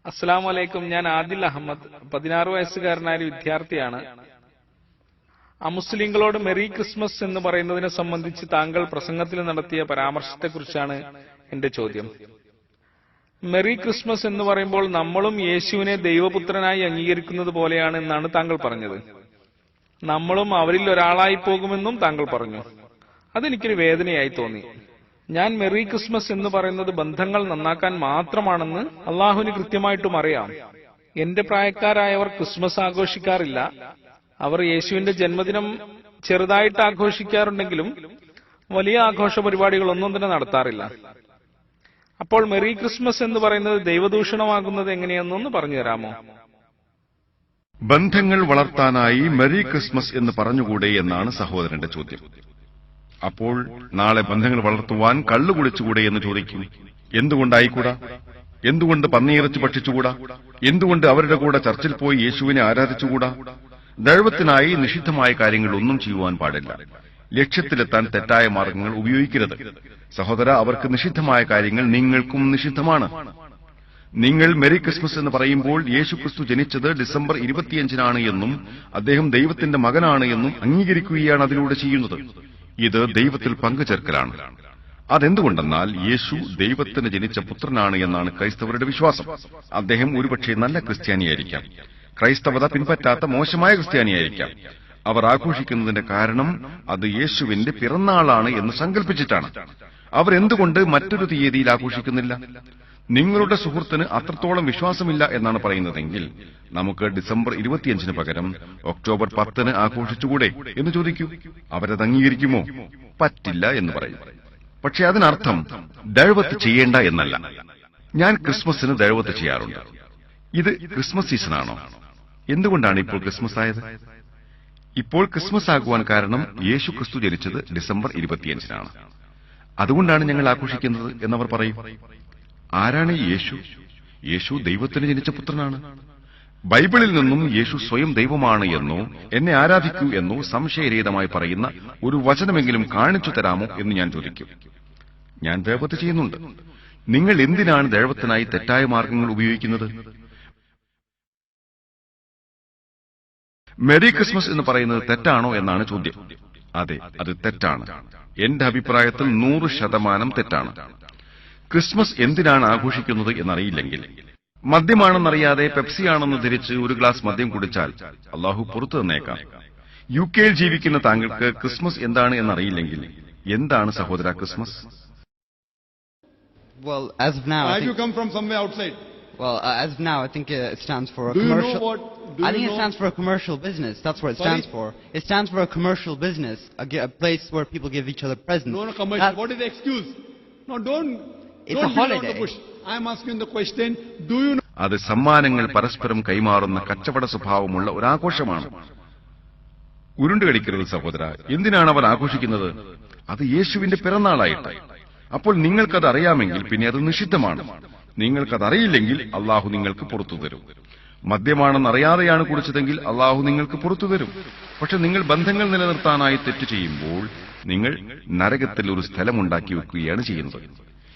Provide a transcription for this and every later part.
അസ്സലാമു അലൈക്കും. ഞാൻ ആദിൽ അഹമ്മദ്, 16 വയസ്സുകാരനായ ഒരു വിദ്യാർത്ഥിയാണ്. അമുസ്ലിങ്ങളോട് മെറി ക്രിസ്മസ് എന്ന് പറയുന്നതിനെ സംബന്ധിച്ച് താങ്കൾ പ്രസംഗത്തിൽ നടത്തിയ പരാമർശത്തെക്കുറിച്ചാണ് എന്റെ ചോദ്യം. മെറി ക്രിസ്മസ് എന്ന് പറയുമ്പോൾ നമ്മളും യേശുവിനെ ദൈവപുത്രനായി അംഗീകരിക്കുന്നത് പോലെയാണ് എന്നാണ് താങ്കൾ പറഞ്ഞത്. നമ്മളും അവരിൽ ഒരാളായി പോകുമെന്നും താങ്കൾ പറഞ്ഞു. അതെനിക്കൊരു വേദനയായി തോന്നി. ഞാൻ മെറി ക്രിസ്മസ് എന്ന് പറയുന്നത് ബന്ധങ്ങൾ നന്നാക്കാൻ മാത്രമാണെന്ന് അള്ളാഹുവിന് കൃത്യമായിട്ടും അറിയാം. എന്റെ പ്രായക്കാരായവർ ക്രിസ്മസ് ആഘോഷിക്കാറില്ല. അവർ യേശുവിന്റെ ജന്മദിനം ചെറുതായിട്ട് ആഘോഷിക്കാറുണ്ടെങ്കിലും വലിയ ആഘോഷ പരിപാടികളൊന്നും തന്നെ നടത്താറില്ല. അപ്പോൾ മെറി ക്രിസ്മസ് എന്ന് പറയുന്നത് ദൈവദൂഷണമാകുന്നത് എങ്ങനെയെന്നൊന്ന് പറഞ്ഞു തരാമോ? ബന്ധങ്ങൾ വളർത്താനായി മെറി ക്രിസ്മസ് എന്ന് പറഞ്ഞുകൂടെ എന്നാണ് സഹോദരന്റെ ചോദ്യം. അപ്പോൾ നാളെ ബന്ധങ്ങൾ വളർത്തുവാൻ കള്ളു കുടിച്ചുകൂടെ എന്ന് ചോദിക്കും. എന്തുകൊണ്ടായിക്കൂടാ? എന്തുകൊണ്ട് പന്നിയിറച്ചി ഭക്ഷിച്ചുകൂടാ? എന്തുകൊണ്ട് അവരുടെ കൂടെ ചർച്ചിൽ പോയി യേശുവിനെ ആരാധിച്ചുകൂടാ? ദൈവത്തിനായി നിഷിദ്ധമായ കാര്യങ്ങൾ ഒന്നും ചെയ്യുവാൻ പാടില്ല. ലക്ഷ്യത്തിലെത്താൻ തെറ്റായ മാർഗങ്ങൾ ഉപയോഗിക്കരുത്. സഹോദര, അവർക്ക് നിഷിദ്ധമായ കാര്യങ്ങൾ നിങ്ങൾക്കും നിഷിദ്ധമാണ്. നിങ്ങൾ മെറി ക്രിസ്മസ് എന്ന് പറയുമ്പോൾ യേശു ക്രിസ്തു ജനിച്ചത് ഡിസംബർ 25 എന്നും അദ്ദേഹം ദൈവത്തിന്റെ മകനാണ് എന്നും അംഗീകരിക്കുകയാണ് അതിലൂടെ ചെയ്യുന്നത്. ഇത് ദൈവത്തിൽ പങ്കുചേർക്കലാണ്. അതെന്തുകൊണ്ടെന്നാൽ യേശു ദൈവത്തിന് ജനിച്ച പുത്രനാണ് എന്നാണ് ക്രൈസ്തവരുടെ വിശ്വാസം. അദ്ദേഹം ഒരുപക്ഷെ നല്ല ക്രിസ്ത്യാനിയായിരിക്കാം, ക്രൈസ്തവത പിൻപറ്റാത്ത മോശമായ ക്രിസ്ത്യാനിയായിരിക്കാം. അവർ ആഘോഷിക്കുന്നതിന്റെ കാരണം അത് യേശുവിന്റെ പിറന്നാളാണ് എന്ന് സങ്കല്പിച്ചിട്ടാണ്. അവരെന്തുകൊണ്ട് മറ്റൊരു തീയതിയിൽ ആഘോഷിക്കുന്നില്ല? നിങ്ങളുടെ സുഹൃത്തിന് അത്രത്തോളം വിശ്വാസമില്ല എന്നാണ് പറയുന്നതെങ്കിൽ നമുക്ക് ഡിസംബർ 25 പകരം ഒക്ടോബർ 10 ആഘോഷിച്ചുകൂടെ എന്ന് ചോദിക്കൂ. അവരത് അംഗീകരിക്കുമോ? പറ്റില്ല എന്ന് പറയും. പക്ഷെ അതിനർത്ഥം ദഴവത്ത് ചെയ്യേണ്ട എന്നല്ല. ഞാൻ ക്രിസ്മസിന് ദഴവത്ത് ചെയ്യാറുണ്ട്. ഇത് ക്രിസ്മസ് സീസണാണോ? എന്തുകൊണ്ടാണ് ഇപ്പോൾ ക്രിസ്മസ് ആയത്? ഇപ്പോൾ ക്രിസ്മസ് ആകുവാൻ കാരണം യേശു ക്രിസ്തു ജനിച്ചത് ഡിസംബർ 25 അതുകൊണ്ടാണ് ഞങ്ങൾ ആഘോഷിക്കുന്നത് എന്നവർ പറയും. ആരാണ് യേശു? യേശു ദൈവത്തിന് ജനിച്ച പുത്രനാണ്. ബൈബിളിൽ നിന്നും യേശു സ്വയം ദൈവമാണ് എന്നോ എന്നെ ആരാധിക്കൂ എന്നോ സംശയരഹിതമായി പറയുന്ന ഒരു വചനമെങ്കിലും കാണിച്ചു തരാമോ എന്ന് ഞാൻ ചോദിക്കും. ഞാൻ ദൈവത്തെ ചെയ്യുന്നുണ്ട്. നിങ്ങൾ എന്തിനാണ് ദൈവത്തിനായി തെറ്റായ മാർഗങ്ങൾ ഉപയോഗിക്കുന്നത്? മെറി ക്രിസ്മസ് എന്ന് പറയുന്നത് തെറ്റാണോ എന്നാണ് ചോദ്യം. അതെ, അത് തെറ്റാണ്. എന്റെ അഭിപ്രായത്തിൽ 100% തെറ്റാണ്. ക്രിസ്മസ് എന്തിനാണ് ആഘോഷിക്കുന്നത് എന്നറിയില്ലെങ്കിൽ, മദ്യമാണെന്നറിയാതെ പെപ്സിയാണെന്ന് ധരിച്ച് ഒരു ഗ്ലാസ് മദ്യം കുടിച്ചാൽ അള്ളാഹു പുറത്തു തന്നേക്കാം. യുകെയിൽ ജീവിക്കുന്ന താങ്കൾക്ക് ക്രിസ്മസ് എന്താണ് എന്നറിയില്ലെങ്കിൽ എന്താണ് സഹോദര Christmas? Well, as of now, Why do you come from somewhere outside? Well, as of now, I think it stands for a Do you know commercial. what? Do I think you it know? stands for a commercial business. That's what it stands for. It stands for a commercial business, a place where people give each other presents. No, commercial. What is the excuse? No, don't. It's don't a beat around holiday. the bush. I am asking the question. Do you know? അത് സമ്മാനങ്ങൾ പരസ്പരം കൈമാറുന്ന കച്ചവട സ്വഭാവമുള്ള ഒരാഘോഷമാണ്. ഉരുണ്ടുകളിക്കരുത് സഹോദര. എന്തിനാണ് അവർ ആഘോഷിക്കുന്നത്? അത് യേശുവിന്റെ പിറന്നാളായിട്ട്. അപ്പോൾ നിങ്ങൾക്കത് അറിയാമെങ്കിൽ പിന്നെ അത് നിഷിദ്ധമാണ്. നിങ്ങൾക്കതറിയില്ലെങ്കിൽ അള്ളാഹു നിങ്ങൾക്ക് പുറത്തു തരും. മദ്യമാണെന്നറിയാതെയാണ് കുടിച്ചതെങ്കിൽ അള്ളാഹു നിങ്ങൾക്ക് പുറത്തു തരും. പക്ഷെ നിങ്ങൾ ബന്ധങ്ങൾ നിലനിർത്താനായി തെറ്റ് ചെയ്യുമ്പോൾ നിങ്ങൾ നരകത്തിൽ ഒരു സ്ഥലമുണ്ടാക്കി വെക്കുകയാണ് ചെയ്യുന്നത്.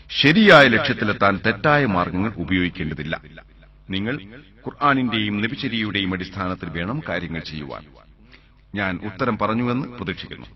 ശരിയായ ലക്ഷ്യത്തിലെത്താൻ തെറ്റായ മാർഗങ്ങൾ ഉപയോഗിക്കേണ്ടതില്ല. നിങ്ങൾ ഖുർആനിന്റെയും നബിചര്യയുടെയും അടിസ്ഥാനത്തിൽ വേണം കാര്യങ്ങൾ ചെയ്യുവാൻ. ഞാൻ ഉത്തരം പറഞ്ഞുവെന്ന് പ്രതീക്ഷിക്കുന്നു.